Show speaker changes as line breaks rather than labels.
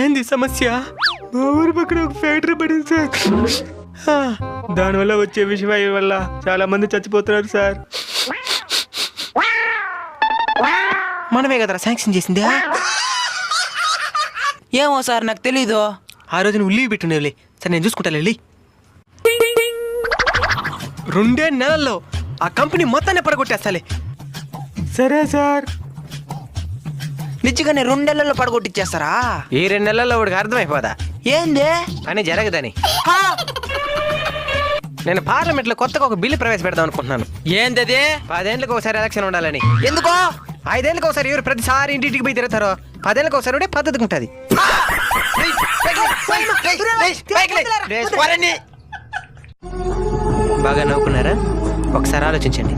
ఏంది సమస్య? మా ఊరి పక్కన ఒక ఫ్యాక్టరీ పడింది సార్. దానివల్ల వచ్చే విషవాయువు వల్ల చాలా మంది చచ్చిపోతున్నారు సార్.
మనమే కదరా శాంక్షన్ చేసింది. ఏమో సార్ నాకు తెలీదు.
ఆ రోజు నువ్వు లీవ్ పెట్టునేవులే సార్, నేను చూసుకుంటా. 2 నెలల్లో ఆ కంపెనీ మొత్తాన్ని పడగొట్టేస్తాలే. సరే సార్.
నిజంగానే 2 నెలల్లో పడగొట్టిచ్చేస్తారా?
ఈ 2 నెలల్లో వాడికి అర్థమైపోదా
ఏంది
అని జరగదని. నేను పార్లమెంట్ లో కొత్తగా ఒక బిల్లు ప్రవేశపెడదాం అనుకుంటున్నాను.
ఏందది?
10 ఏళ్ళకి ఒకసారి ఎలక్షన్ ఉండాలని.
ఎందుకో?
5 ఏళ్ళకి ఒకసారి ఎవరు ప్రతిసారి ఇంటింటికి పోయి తిరుగుతారో 10 ఏళ్ళకి ఒకసారి ఉంటే పద్ధతిగా ఉంటుంది. బాగా నవ్వుకున్నారా? ఒకసారి ఆలోచించండి.